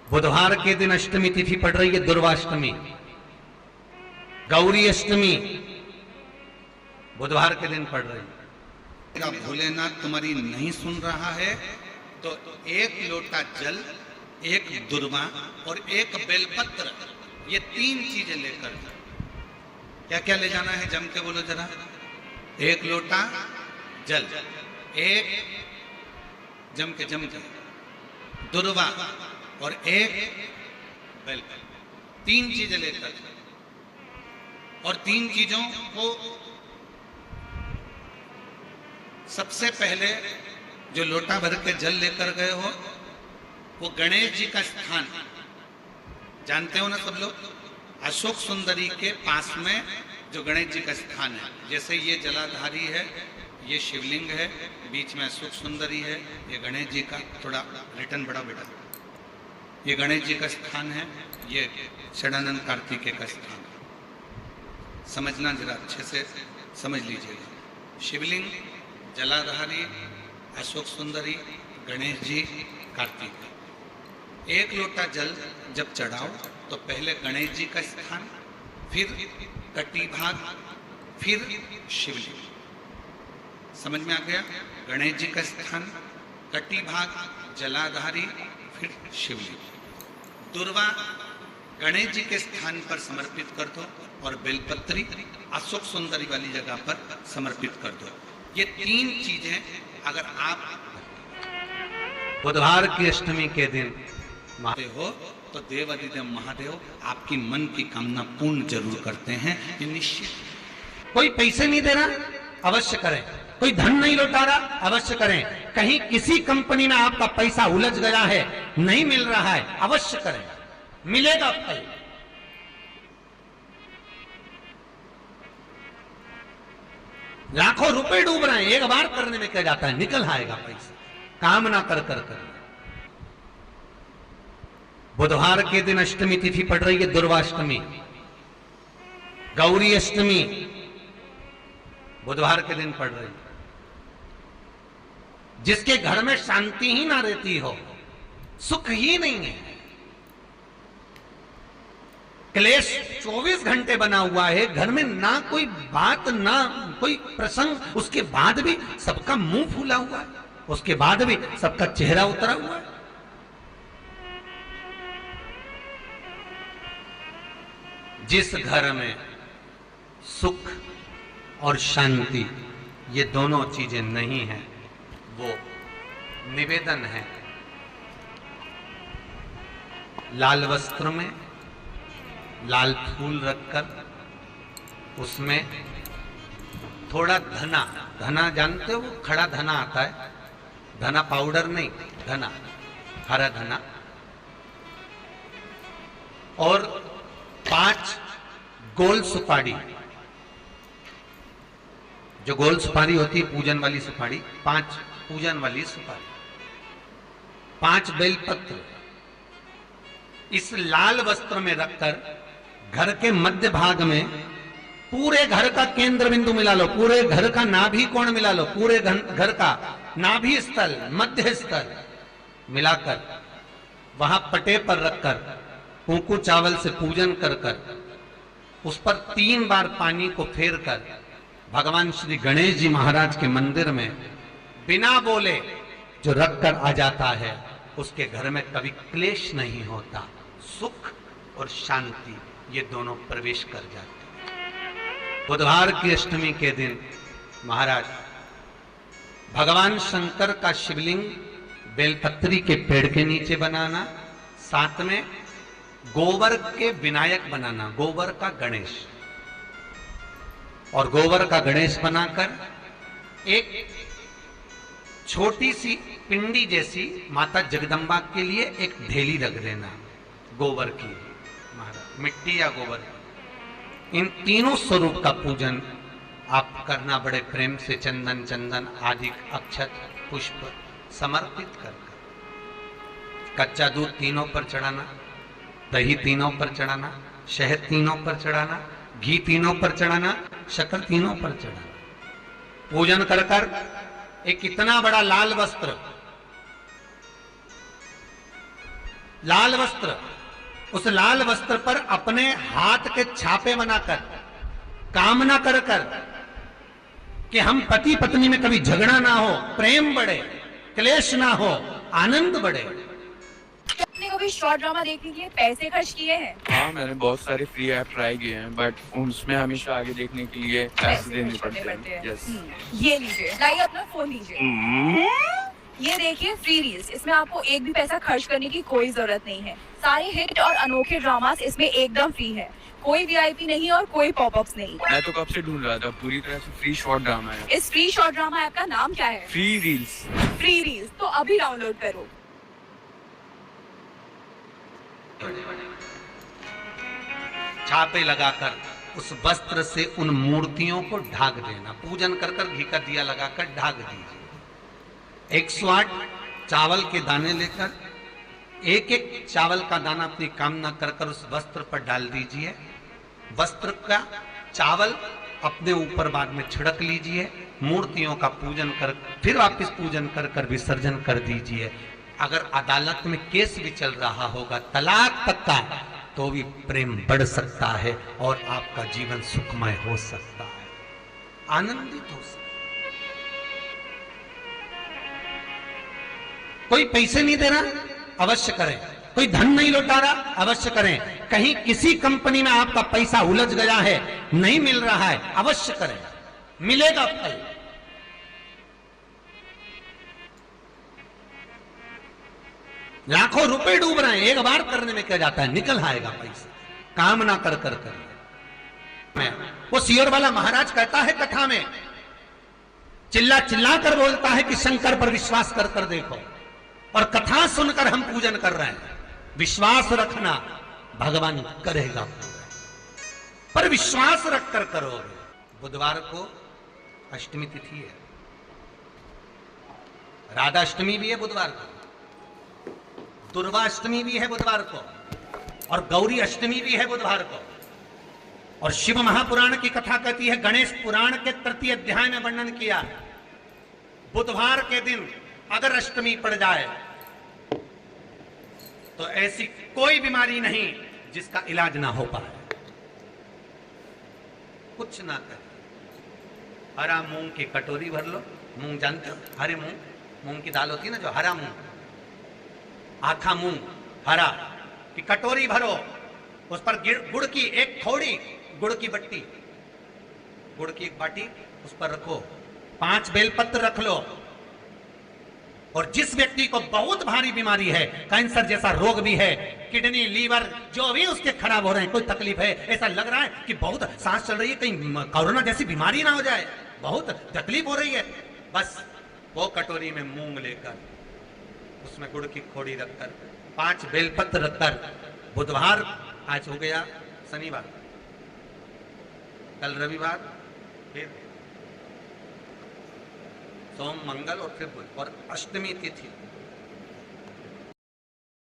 बुधवार के दिन अष्टमी तिथि पड़ रही है, दुर्वाष्टमी, गौरी अष्टमी बुधवार के दिन पड़ रही है। भोलेनाथ तुम्हारी नहीं सुन रहा है तो एक लोटा जल, एक दुर्वा और एक बेलपत्र, ये 3 चीजें लेकर, क्या क्या ले जाना है जम के बोलो जरा। एक लोटा जल, एक जम के दुर्वा और एक बेलपत्र, 3 चीजें लेकर, और 3 चीजों को सबसे पहले जो लोटा भर के जल लेकर गए हो वो गणेश जी का स्थान जानते हो ना सब लोग, अशोक सुंदरी के पास में जो गणेश जी का स्थान है, जैसे ये जलाधारी है, ये शिवलिंग है, बीच में अशोक सुंदरी है, ये गणेश जी का, थोड़ा रिटर्न बड़ा बेटा, ये गणेश जी का स्थान है, ये षडानंद कार्तिकेय का स्थान है। समझना जरा अच्छे से समझ लीजिएगा। शिवलिंग, जलाधारी, अशोक सुंदरी, गणेश जी, कार्तिक। एक लोटा जल जब चढ़ाओ तो पहले गणेश जी का स्थान, फिर कटी भाग, फिर शिवलिंग। समझ में आ गया? गणेश जी का स्थान, कटी भाग, जलाधारी, फिर शिवलिंग। दुर्वा गणेश जी के स्थान पर समर्पित कर दो और बेलपत्री अशोक सुंदरी वाली जगह पर समर्पित कर दो। ये 3 चीजें अगर आप बुधवार की अष्टमी के दिन हो तो देवाधिदेव महादेव आपकी मन की कामना पूर्ण जरूर करते हैं, ये निश्चित। कोई पैसे नहीं दे रहा, अवश्य करें। कोई धन नहीं लौटा रहा, अवश्य करें। कहीं किसी कंपनी में आपका पैसा उलझ गया है, नहीं मिल रहा है, अवश्य करें, मिलेगा पैसा। लाखों रुपए डूब रहे हैं, एक बार करने में क्या जाता है, निकल आएगा पैसा, काम ना कर कर कर। बुधवार के दिन अष्टमी तिथि पड़ रही है, दुर्वाष्टमी, गौरी अष्टमी बुधवार के दिन पड़ रही है। जिसके घर में शांति ही ना रहती हो, सुख ही नहीं है, क्लेश 24 घंटे बना हुआ है, घर में ना कोई बात ना कोई प्रसंग, उसके बाद भी सबका मुंह फूला हुआ है, उसके बाद भी सबका चेहरा उतरा हुआ है। जिस घर में सुख और शांति ये दोनों चीजें नहीं हैं, वो निवेदन है लाल वस्त्र में लाल फूल रखकर उसमें थोड़ा धना, धना जानते हो, खड़ा धना आता है, धना पाउडर नहीं, धना, हरा धना, और 5 गोल सुपारी, जो गोल सुपारी होती है पूजन वाली सुपारी, 5 पूजन वाली सुपारी, 5 बेलपत्र इस लाल वस्त्र में रखकर घर के मध्य भाग में पूरे घर का केंद्र बिंदु मिला लो, पूरे घर का नाभि कोण मिला लो, पूरे घर का नाभि स्थल, मध्य स्थल मिलाकर वहां पटे पर रखकर कुंकू चावल से पूजन कर कर उस पर 3 बार पानी को फेर कर भगवान श्री गणेश जी महाराज के मंदिर में बिना बोले जो रखकर आ जाता है, उसके घर में कभी क्लेश नहीं होता, सुख और शांति ये दोनों प्रवेश कर जाते हैं। बुधवार की अष्टमी के दिन महाराज भगवान शंकर का शिवलिंग बेलपत्री के पेड़ के नीचे बनाना, साथ में गोबर के विनायक बनाना, गोबर का गणेश, और गोबर का गणेश बनाकर एक छोटी सी पिंडी जैसी माता जगदम्बा के लिए एक ढेली रख देना, गोबर की, महाराज मिट्टी या गोबर। इन तीनों स्वरूप का पूजन आप करना बड़े प्रेम से, चंदन चंदन आदि अक्षत पुष्प समर्पित कर, कच्चा दूध तीनों पर चढ़ाना, दही तीनों पर चढ़ाना, शहद तीनों पर चढ़ाना, घी तीनों पर चढ़ाना, शक्कर तीनों पर चढ़ाना। पूजन कर कर एक इतना बड़ा लाल वस्त्र लाल वस्त्र, उस लाल वस्त्र पर अपने हाथ के छापे बनाकर कामना कर कर कि हम पति पत्नी में कभी झगड़ा ना हो, प्रेम बढ़े, क्लेश ना हो, आनंद बढ़े। आपने कभी शॉर्ट ड्रामा देखने के लिए पैसे खर्च किए हैं? हाँ, मैंने बहुत सारे फ्री ऐप ट्राई किए हैं, बट उसमें हमेशा आगे देखने के लिए पैसे देने पड़ते हैं। यस। ये लीजिए, लाइए अपना फोन लीजिए। ये देखिए फ्री रील्स, इसमें आपको एक भी पैसा खर्च करने की कोई जरूरत नहीं है। सारे हिट और अनोखे ड्रामास इसमें एकदम फ्री है, कोई वीआईपी नहीं और कोई पॉपअप्स नहीं। मैं तो कब से ढूंढ रहा था, पूरी तरह से फ्री शॉर्ट ड्रामा है। इस फ्री शॉर्ट ड्रामा ऐप का नाम क्या है? Free reels. फ्री रील्स, तो अभी डाउनलोड करो। छापे लगाकर उस वस्त्र से उन मूर्तियों को ढाक देना, पूजन कर कर घी का दिया लगाकर ढाक दीजिए। 108 चावल के दाने लेकर एक एक चावल का दाना अपनी कामना कर कर उस वस्त्र पर डाल दीजिए। वस्त्र का चावल अपने ऊपर बाद में छिड़क लीजिए। मूर्तियों का पूजन कर फिर वापस पूजन कर कर विसर्जन कर दीजिए। अगर अदालत में केस भी चल रहा होगा तलाक तक का, तो भी प्रेम बढ़ सकता है और आपका जीवन सुखमय हो सकता है, आनंदित हो सकता है। कोई पैसे नहीं दे रहा, अवश्य करें। कोई धन नहीं लौटा रहा, अवश्य करें। कहीं किसी कंपनी में आपका पैसा उलझ गया है, नहीं मिल रहा है, अवश्य करें, मिलेगा फल। लाखों रुपए डूब रहे हैं, एक बार करने में क्या जाता है, निकल आएगा पैसा। कामना कर कर कर वो सियोर वाला महाराज कहता है कथा में, चिल्ला चिल्ला कर बोलता है कि शंकर पर विश्वास कर कर देखो, और कथा सुनकर हम पूजन कर रहे हैं। विश्वास रखना, भगवान करेगा पूरा, पर विश्वास रख कर करोगे। बुधवार को अष्टमी तिथि है, राधा अष्टमी भी है बुधवार को, दुर्गा अष्टमी भी है बुधवार को, और गौरी अष्टमी भी है बुधवार को। और शिव महापुराण की कथा कहती है, गणेश पुराण के तृतीय अध्याय में वर्णन किया, बुधवार के दिन अगर अष्टमी पड़ जाए तो ऐसी कोई बीमारी नहीं जिसका इलाज ना हो पाए। कुछ ना कर, हरा मूंग की कटोरी भर लो। मूंग जानते हो, हरे मूंग, मूंग की दाल होती है ना जो, हरा मूंग, आखा मूंग हरा की कटोरी भरो, उस पर गुड़ की एक थोड़ी, गुड़ की बट्टी, गुड़ की एक बाटी उस पर रखो, 5 बेलपत्र रख लो। और जिस व्यक्ति को बहुत भारी बीमारी है, कैंसर जैसा रोग भी है, किडनी लीवर जो भी उसके खराब हो रहे हैं, कोई तकलीफ है, ऐसा लग रहा है कि बहुत सांस चल रही है, कहीं कोरोना जैसी बीमारी ना हो जाए, बहुत तकलीफ हो रही है, बस वो कटोरी में मूंग लेकर उसमें गुड़ की खोड़ी रखकर 5 बेलपत्र रखकर, बुधवार आज हो गया, शनिवार, कल रविवार, फिर सोम मंगल और फिर बुध, और अष्टमी तिथि